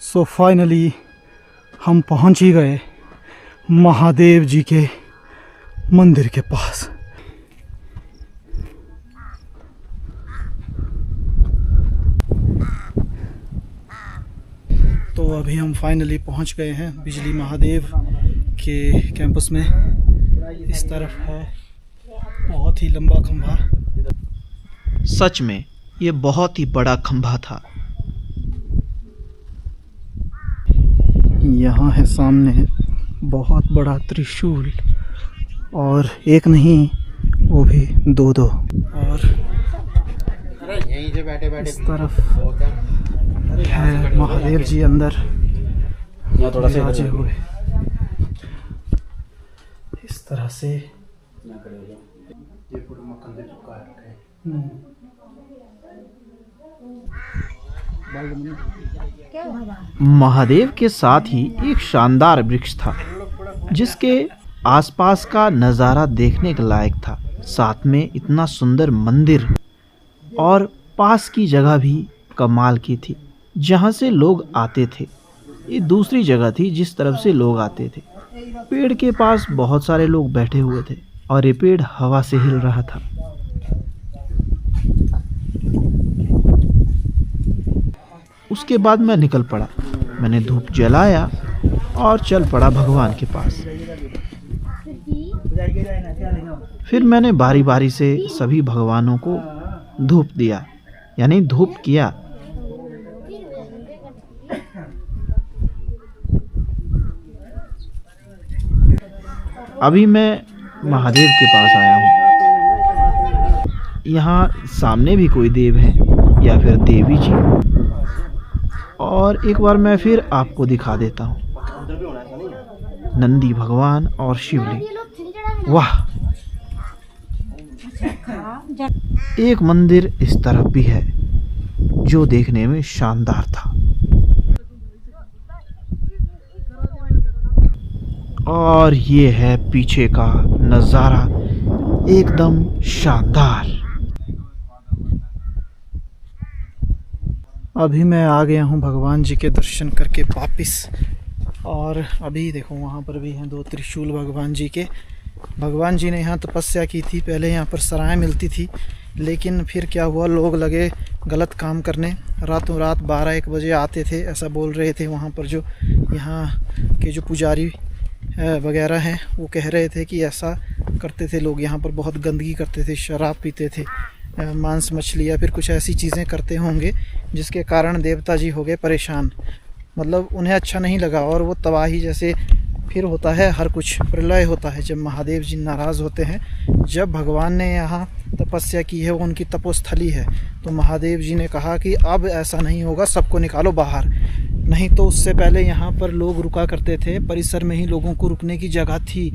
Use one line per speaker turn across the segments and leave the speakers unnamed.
So finally हम पहुंच ही गए महादेव जी के मंदिर के पास। तो अभी हम फाइनली पहुंच गए हैं बिजली महादेव के कैंपस में। इस तरफ है बहुत ही लंबा खंभा।
सच में ये बहुत ही बड़ा खंभा था।
यहाँ है सामने बहुत बड़ा त्रिशूल, और एक नहीं वो भी दो दो। और इस तरफ है महादेव जी अंदर विराजे हुए। इस तरह से
महादेव के साथ ही एक शानदार वृक्ष था जिसके आसपास का नज़ारा देखने के लायक था। साथ में इतना सुंदर मंदिर और पास की जगह भी कमाल की थी जहाँ से लोग आते थे। ये दूसरी जगह थी जिस तरफ से लोग आते थे। पेड़ के पास बहुत सारे लोग बैठे हुए थे और ये पेड़ हवा से हिल रहा था। उसके बाद मैं निकल पड़ा। मैंने धूप जलाया और चल पड़ा भगवान के पास। फिर मैंने बारी बारी से सभी भगवानों को धूप दिया, यानी धूप किया। अभी मैं महादेव के पास आया हूँ। यहाँ सामने भी कोई देव है या फिर देवी जी। और एक बार मैं फिर आपको दिखा देता हूँ नंदी भगवान और शिवलिंग। वाह! एक मंदिर इस तरफ भी है जो देखने में शानदार था। और ये है पीछे का नज़ारा, एकदम शानदार।
अभी मैं आ गया हूँ भगवान जी के दर्शन करके वापिस। और अभी देखो वहाँ पर भी हैं दो त्रिशूल भगवान जी के। भगवान जी ने यहाँ तपस्या की थी। पहले यहाँ पर सराय मिलती थी, लेकिन फिर क्या हुआ, लोग लगे गलत काम करने। रातों रात 12-1 बजे आते थे, ऐसा बोल रहे थे वहाँ पर जो यहाँ के जो पुजारी वगैरह हैं वो कह रहे थे कि ऐसा करते थे लोग। यहाँ पर बहुत गंदगी करते थे, शराब पीते थे, मांस मछली या फिर कुछ ऐसी चीज़ें करते होंगे जिसके कारण देवता जी हो गए परेशान। मतलब उन्हें अच्छा नहीं लगा, और वो तबाही जैसे फिर होता है, हर कुछ प्रलय होता है जब महादेव जी नाराज़ होते हैं। जब भगवान ने यहाँ तपस्या की है, वो उनकी तपोस्थली है, तो महादेव जी ने कहा कि अब ऐसा नहीं होगा, सबको निकालो बाहर। नहीं तो उससे पहले यहाँ पर लोग रुका करते थे, परिसर में ही लोगों को रुकने की जगह थी।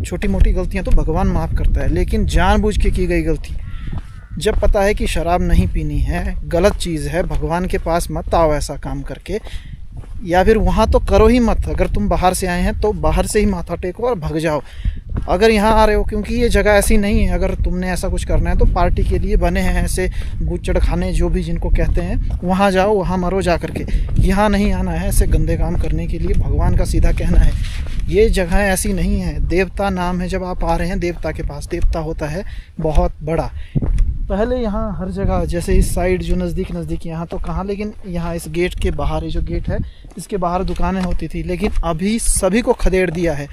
छोटी मोटी गलतियाँ तो भगवान माफ़ करता है, लेकिन जानबूझ के की गई गलती, जब पता है कि शराब नहीं पीनी है, गलत चीज़ है, भगवान के पास मत आओ ऐसा काम करके, या फिर वहाँ तो करो ही मत। अगर तुम बाहर से आए हैं तो बाहर से ही माथा टेको और भग जाओ। अगर यहाँ आ रहे हो, क्योंकि ये जगह ऐसी नहीं है, अगर तुमने ऐसा कुछ करना है तो पार्टी के लिए बने हैं ऐसे बुच्चड़ खाने जो भी जिनको कहते हैं, वहाँ जाओ, वहाँ मरो जा करके। यहाँ नहीं आना है ऐसे गंदे काम करने के लिए। भगवान का सीधा कहना है, ये जगह ऐसी नहीं है। देवता नाम है, जब आप आ रहे हैं देवता के पास, देवता होता है बहुत बड़ा। पहले यहाँ हर जगह, जैसे इस साइड जो नज़दीक यहाँ तो कहाँ, लेकिन यहाँ इस गेट के बाहर, ये जो गेट है इसके बाहर दुकानें होती थी, लेकिन अभी सभी को खदेड़ दिया है।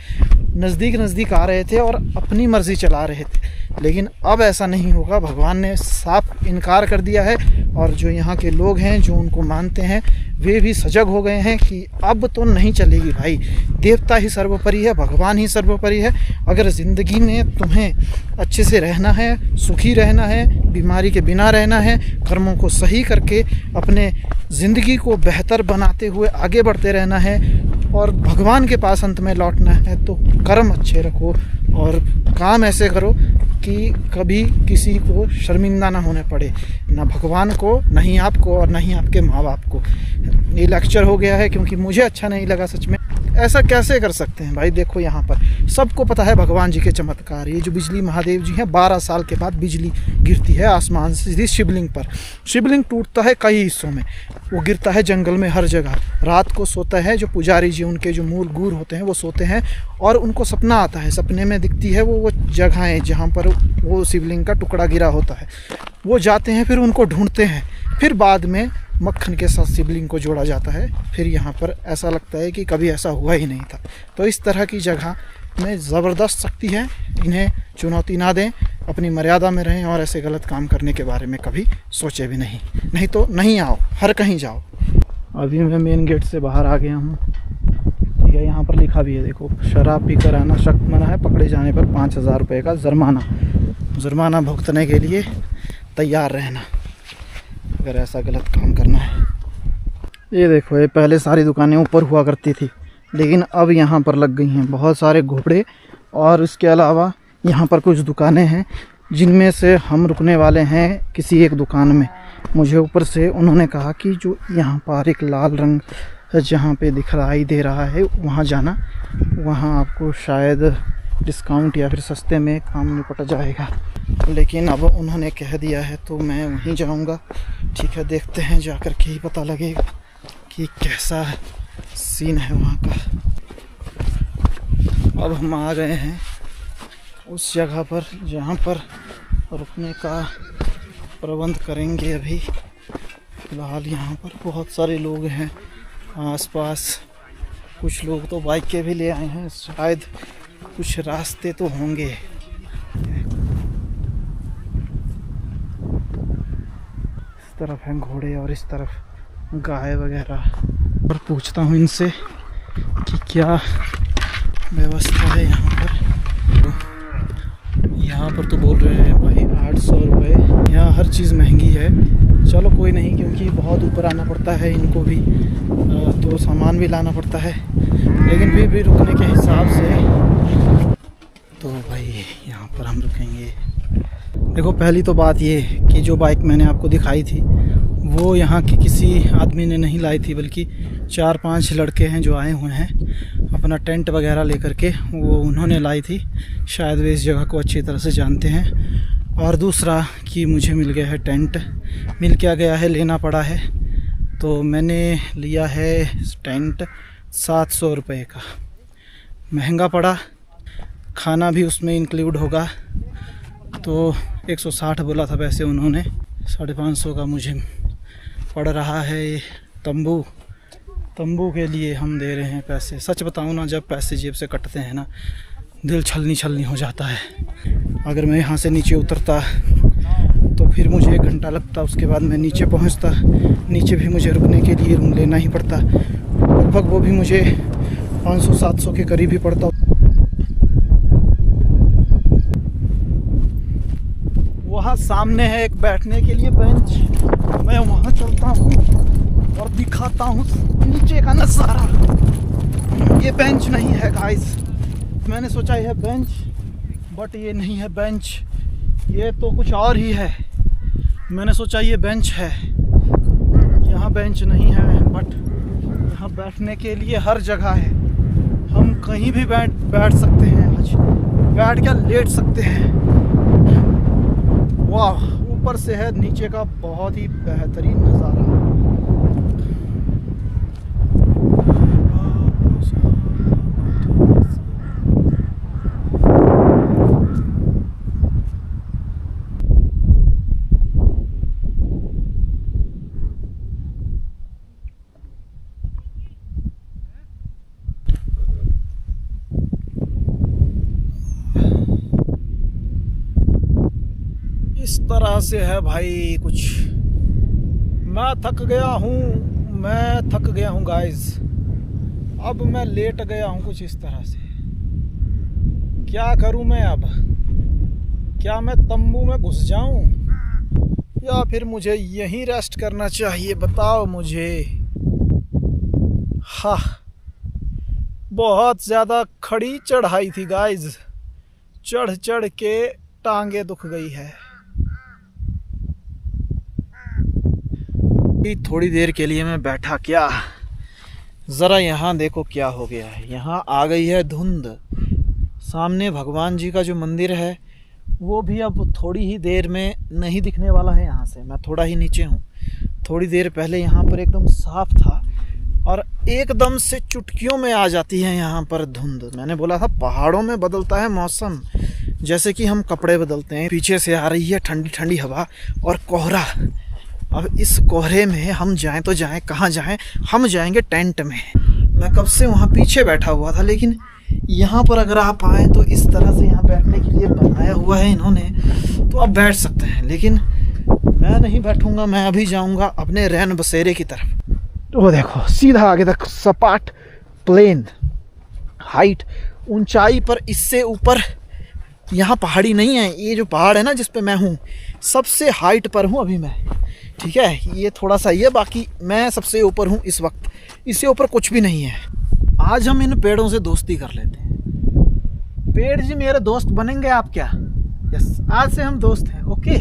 नज़दीक आ रहे थे और अपनी मर्ज़ी चला रहे थे, लेकिन अब ऐसा नहीं होगा। भगवान ने साफ इनकार कर दिया है, और जो यहाँ के लोग हैं जो उनको मानते हैं वे भी सजग हो गए हैं कि अब तो नहीं चलेगी भाई। देवता ही सर्वोपरि है, भगवान ही सर्वोपरि है। अगर ज़िंदगी में तुम्हें अच्छे से रहना है, सुखी रहना है, बीमारी के बिना रहना है, कर्मों को सही करके अपने ज़िंदगी को बेहतर बनाते हुए आगे बढ़ते रहना है, और भगवान के पास अंत में लौटना है, तो कर्म अच्छे रखो और काम ऐसे करो कि कभी किसी को शर्मिंदा ना होने पड़े, ना भगवान को, ना ही आपको, और ना ही आपके माँ बाप को। ये लेक्चर हो गया है क्योंकि मुझे अच्छा नहीं लगा सच में। ऐसा कैसे कर सकते हैं भाई? देखो यहाँ पर सबको पता है भगवान जी के चमत्कार। ये जो बिजली महादेव जी हैं, 12 साल के बाद बिजली गिरती है आसमान से सीधी शिवलिंग पर। शिवलिंग टूटता है कई हिस्सों में, वो गिरता है जंगल में हर जगह। रात को सोता है जो पुजारी जी, उनके जो मूल गुरु होते हैं वो सोते हैं और उनको सपना आता है। सपने में दिखती है वो जगहें जहाँ पर वो शिवलिंग का टुकड़ा गिरा होता है। वो जाते हैं, फिर उनको ढूंढते हैं, फिर बाद में मक्खन के साथ शिवलिंग को जोड़ा जाता है। फिर यहाँ पर ऐसा लगता है कि कभी ऐसा हुआ ही नहीं था। तो इस तरह की जगह में ज़बरदस्त शक्ति है, इन्हें चुनौती ना दें, अपनी मर्यादा में रहें और ऐसे गलत काम करने के बारे में कभी सोचे भी नहीं। नहीं तो नहीं आओ, हर कहीं जाओ। अभी मैं मेन गेट से बाहर आ गया हूँ, ठीक है। यहाँ पर लिखा भी है, देखो, शराब पीकर आना सख्त मना है, पकड़े जाने पर 5000 रुपये का जुर्माना भुगतने के लिए तैयार रहना अगर ऐसा गलत काम करना है। ये देखो, ये पहले सारी दुकानें ऊपर हुआ करती थी, लेकिन अब यहाँ पर लग गई हैं बहुत सारे घोड़े। और इसके अलावा यहाँ पर कुछ दुकानें हैं जिनमें से हम रुकने वाले हैं किसी एक दुकान में। मुझे ऊपर से उन्होंने कहा कि जो यहाँ पर एक लाल रंग जहाँ पे दिखाई दे रहा है वहाँ जाना, वहाँ आपको शायद डिस्काउंट या फिर सस्ते में काम निपट जाएगा। लेकिन अब उन्होंने कह दिया है तो मैं वहीं जाऊंगा, ठीक है। देखते हैं, जाकर के ही पता लगेगा कि कैसा सीन है वहाँ का। अब हम आ गए हैं उस जगह पर जहाँ पर रुकने का प्रबंध करेंगे। अभी फ़िलहाल यहाँ पर बहुत सारे लोग हैं आसपास। कुछ लोग तो बाइक के भी ले आए हैं, शायद कुछ रास्ते तो होंगे। इस तरफ हैं घोड़े और इस तरफ गाय वगैरह। और पूछता हूँ इनसे कि क्या व्यवस्था है यहाँ पर। यहाँ पर तो बोल रहे हैं भाई 800 रुपये। यहाँ हर चीज़ महंगी है। चलो कोई नहीं, क्योंकि बहुत ऊपर आना पड़ता है इनको भी, तो सामान भी लाना पड़ता है। लेकिन फिर भी रुकने के हिसाब से तो भाई यहाँ पर हम रुकेंगे। देखो, पहली तो बात ये कि जो बाइक मैंने आपको दिखाई थी वो यहाँ के किसी आदमी ने नहीं लाई थी, बल्कि 4-5 लड़के हैं जो आए हुए हैं अपना टेंट वगैरह लेकर के, वो उन्होंने लाई थी। शायद वे इस जगह को अच्छी तरह से जानते हैं। और दूसरा कि मुझे मिल गया है टेंट। मिल क्या गया है, लेना पड़ा है। तो मैंने लिया है टेंट 700 रुपये का। महंगा पड़ा, खाना भी उसमें इंक्लूड होगा, तो 160 बोला था वैसे उन्होंने। 550 का मुझे पड़ रहा है। ये तंबू के लिए हम दे रहे हैं पैसे। सच बताऊं ना, जब पैसे जेब से कटते हैं ना, दिल छलनी हो जाता है। अगर मैं यहाँ से नीचे उतरता तो फिर मुझे 1 घंटा लगता, उसके बाद मैं नीचे पहुँचता। नीचे भी मुझे रुकने के लिए रूम लेना ही पड़ता, लगभग वो भी मुझे 500-700 के करीब ही पड़ता। वहाँ सामने है एक बैठने के लिए बेंच, मैं वहाँ चलता हूँ और दिखाता हूँ नीचे का नज़ारा। ये बेंच नहीं है गाइस, मैंने सोचा यह बेंच, बट ये नहीं है बेंच, ये तो कुछ और ही है। मैंने सोचा ये बेंच है, यहाँ बेंच नहीं है, बट यहाँ बैठने के लिए हर जगह है। हम कहीं भी बैठ सकते हैं, आज बैठ क्या लेट सकते हैं। वाह, ऊपर से है नीचे का बहुत ही बेहतरीन नज़ारा। इस तरह से है भाई कुछ। मैं थक गया हूँ गाइस। अब मैं लेट गया हूँ कुछ इस तरह से। क्या करूँ मैं अब? क्या मैं तंबू में घुस जाऊँ या फिर मुझे यहीं रेस्ट करना चाहिए? बताओ मुझे। हाँ, बहुत ज़्यादा खड़ी चढ़ाई थी गाइस, चढ़ के टांगे दुख गई है। थोड़ी देर के लिए मैं बैठा क्या, ज़रा यहाँ देखो क्या हो गया है, यहाँ आ गई है धुंध। सामने भगवान जी का जो मंदिर है वो भी अब थोड़ी ही देर में नहीं दिखने वाला है। यहाँ से मैं थोड़ा ही नीचे हूँ, थोड़ी देर पहले यहाँ पर एकदम साफ था और एकदम से चुटकियों में आ जाती है यहाँ पर धुंध। मैंने बोला था पहाड़ों में बदलता है मौसम, जैसे कि हम कपड़े बदलते हैं। पीछे से आ रही है ठंडी ठंडी हवा और कोहरा। अब इस कोहरे में हम जाएं तो जाएं, कहाँ जाएं? हम जाएंगे टेंट में। मैं कब से वहाँ पीछे बैठा हुआ था, लेकिन यहाँ पर अगर आप आएँ तो इस तरह से यहाँ बैठने के लिए बनाया हुआ है इन्होंने, तो आप बैठ सकते हैं। लेकिन मैं नहीं बैठूंगा, मैं अभी जाऊंगा अपने रैन बसेरे की तरफ। तो देखो सीधा आगे तक सपाट प्लेन, हाइट, ऊंचाई पर इससे ऊपर यहाँ पहाड़ी नहीं है। ये जो पहाड़ है ना जिस पे मैं हूँ, सबसे हाइट पर हूँ अभी मैं, ठीक है। ये थोड़ा सा ही है, बाकी मैं सबसे ऊपर हूँ इस वक्त। इससे ऊपर कुछ भी नहीं है। आज हम इन पेड़ों से दोस्ती कर लेते हैं। पेड़ जी मेरे दोस्त बनेंगे आप क्या? यस, आज से हम दोस्त हैं। ओके।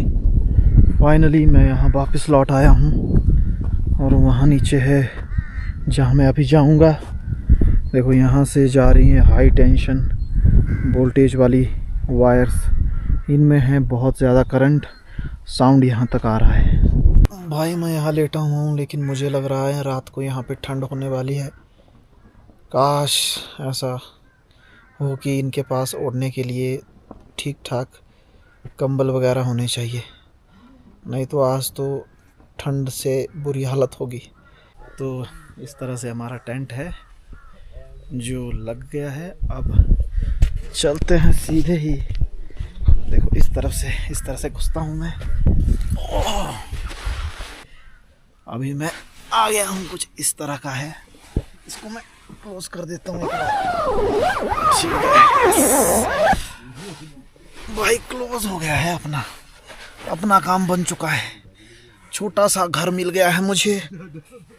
फाइनली मैं यहाँ वापस लौट आया हूँ और वहाँ नीचे है जहाँ मैं अभी जाऊँगा। देखो यहाँ से जा रही है हाई टेंशन वोल्टेज वाली वायर्स, इनमें है बहुत ज़्यादा करंट, साउंड यहाँ तक आ रहा है। भाई मैं यहाँ लेटा हुआ हूँ, लेकिन मुझे लग रहा है रात को यहाँ पे ठंड होने वाली है। काश ऐसा हो कि इनके पास ओढ़ने के लिए ठीक ठाक कंबल वगैरह होने चाहिए, नहीं तो आज तो ठंड से बुरी हालत होगी। तो इस तरह से हमारा टेंट है जो लग गया है। अब चलते हैं सीधे ही। देखो इस तरह से घुसता हूँ मैं। अभी मैं आ गया हूँ, कुछ इस तरह का है। इसको मैं क्लोज कर देता हूँ। भाई क्लोज हो गया है, अपना काम बन चुका है। छोटा सा घर मिल गया है मुझे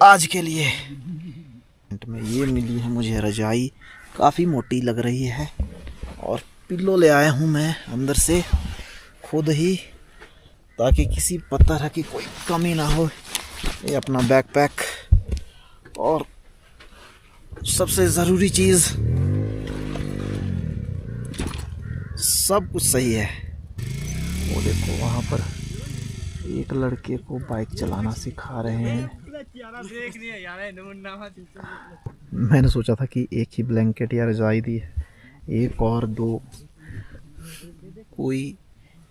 आज के लिए। में ये मिली है मुझे रजाई, काफ़ी मोटी लग रही है, और पिल्लो ले आया हूँ मैं अंदर से खुद ही, ताकि किसी तरह की कोई कमी ना हो। ये अपना बैकपैक, और सबसे ज़रूरी चीज़, सब कुछ सही है। वो देखो वहाँ पर एक लड़के को बाइक चलाना सिखा रहे हैं। मैंने सोचा था कि एक ही ब्लैंकेट या रजाई दी है, एक और दो,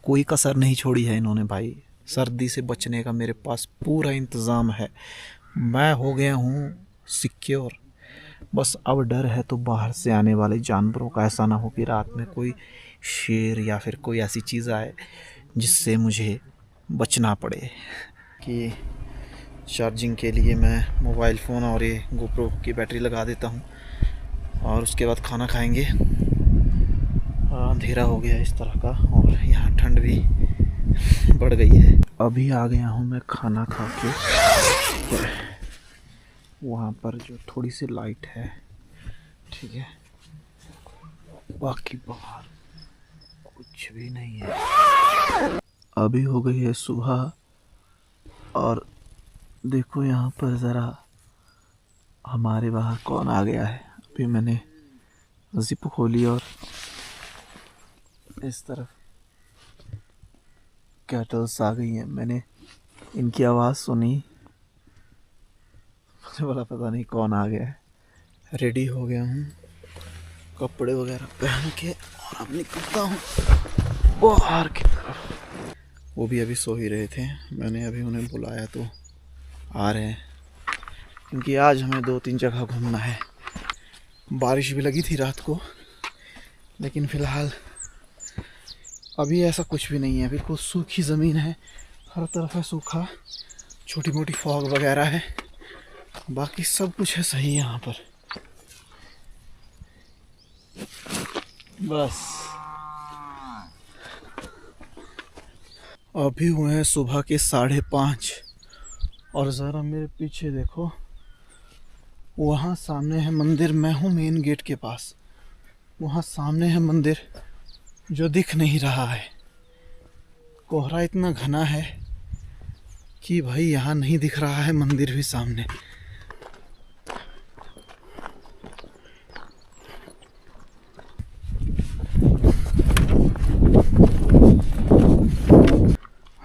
कोई कसर नहीं छोड़ी है इन्होंने भाई। सर्दी से बचने का मेरे पास पूरा इंतज़ाम है। मैं हो गया हूँ सिक्योर। बस अब डर है तो बाहर से आने वाले जानवरों का। ऐसा ना हो कि रात में कोई शेर या फिर कोई ऐसी चीज़ आए जिससे मुझे बचना पड़े। कि चार्जिंग के लिए मैं मोबाइल फ़ोन और ये गोप्रो की बैटरी लगा देता हूँ, और उसके बाद खाना खाएंगे। अंधेरा हो गया इस तरह का, और यहाँ ठंड भी बढ़ गई है। अभी आ गया हूँ मैं खाना खा के। वहाँ पर जो थोड़ी सी लाइट है, ठीक है, बाकी बाहर कुछ भी नहीं है। अभी हो गई है सुबह, और देखो यहाँ पर ज़रा हमारे बाहर कौन आ गया है। अभी मैंने जिप खोली और इस तरफ कैटल्स आ गई हैं। मैंने इनकी आवाज़ सुनी, मुझे बोला पता नहीं कौन आ गया है। रेडी हो गया हूँ कपड़े वगैरह पहन के, और अब निकलता हूँ बाहर की तरफ। वो भी अभी सो ही रहे थे, मैंने अभी उन्हें बुलाया तो आ रहे हैं, क्योंकि आज हमें 2-3 जगह घूमना है। बारिश भी लगी थी रात को, लेकिन फ़िलहाल अभी ऐसा कुछ भी नहीं है। बिल्कुल सूखी ज़मीन है, हर तरफ है सूखा, छोटी मोटी फॉग वगैरह है, बाकी सब कुछ है सही यहाँ पर। बस अभी हुए हैं सुबह के 5:30, और ज़रा मेरे पीछे देखो, वहाँ सामने है मंदिर। मैं हूँ मेन गेट के पास, वहाँ सामने है मंदिर जो दिख नहीं रहा है। कोहरा इतना घना है कि भाई यहाँ नहीं दिख रहा है मंदिर भी सामने।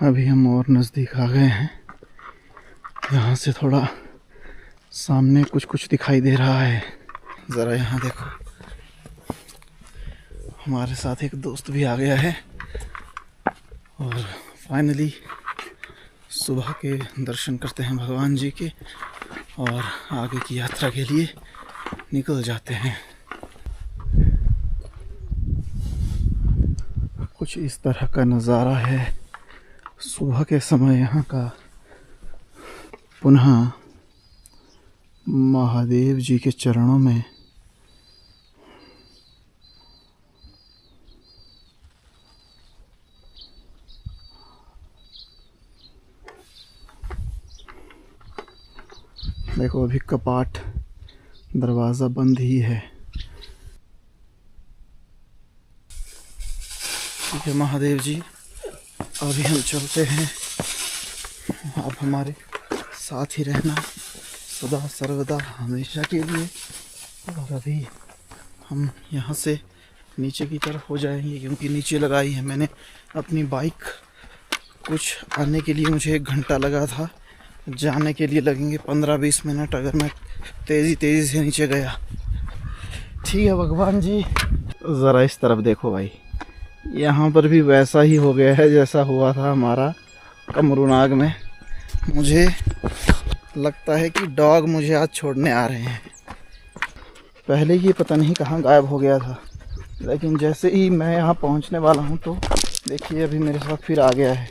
अभी हम और नज़दीक आ गए हैं। यहाँ से थोड़ा सामने कुछ कुछ दिखाई दे रहा है। ज़रा यहाँ देखो, हमारे साथ एक दोस्त भी आ गया है। और फाइनली सुबह के दर्शन करते हैं भगवान जी के और आगे की यात्रा के लिए निकल जाते हैं। कुछ इस तरह का नज़ारा है सुबह के समय यहाँ का। पुनः महादेव जी के चरणों में देखो, अभी कपाट दरवाज़ा बंद ही है। ठीक है महादेव जी, अभी हम चलते हैं। आप हमारे साथ ही रहना सदा सर्वदा हमेशा के लिए। और अभी हम यहाँ से नीचे की तरफ हो जाएंगे, क्योंकि नीचे लगाई है मैंने अपनी बाइक। कुछ आने के लिए मुझे 1 घंटा लगा था, जाने के लिए लगेंगे 15-20 मिनट अगर मैं तेज़ी से नीचे गया। ठीक है भगवान जी, ज़रा इस तरफ देखो भाई, यहाँ पर भी वैसा ही हो गया है जैसा हुआ था हमारा कमरूनाग में। मुझे लगता है कि डॉग मुझे आज छोड़ने आ रहे हैं। पहले ही पता नहीं कहाँ गायब हो गया था, लेकिन जैसे ही मैं यहाँ पहुँचने वाला हूँ तो देखिए अभी मेरे साथ फिर आ गया है।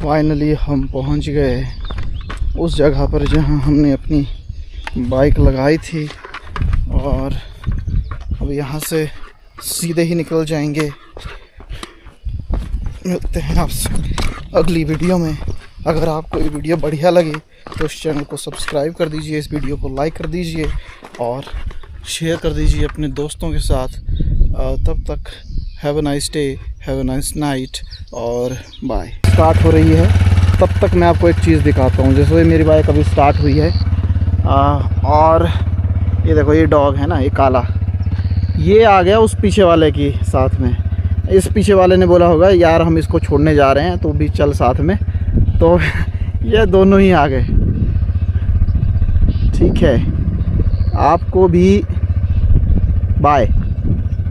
फाइनली हम पहुँच गए उस जगह पर जहाँ हमने अपनी बाइक लगाई थी। और अब यहाँ से सीधे ही निकल जाएंगे। मिलते हैं आपसे अगली वीडियो में। अगर आपको ये वीडियो बढ़िया लगे तो इस चैनल को सब्सक्राइब कर दीजिए, इस वीडियो को लाइक कर दीजिए और शेयर कर दीजिए अपने दोस्तों के साथ। तब तक have a nice day, have a nice night और बाय। स्टार्ट हो रही है, तब तक मैं आपको एक चीज़ दिखाता हूँ। जैसे मेरी बाइक अभी स्टार्ट हुई है और ये देखो, ये डॉग है ना, ये काला, ये आ गया उस पीछे वाले की साथ में। इस पीछे वाले ने बोला होगा यार हम इसको छोड़ने जा रहे हैं तो भी चल साथ में, तो ये दोनों ही आ गए। ठीक है, आपको भी बाय।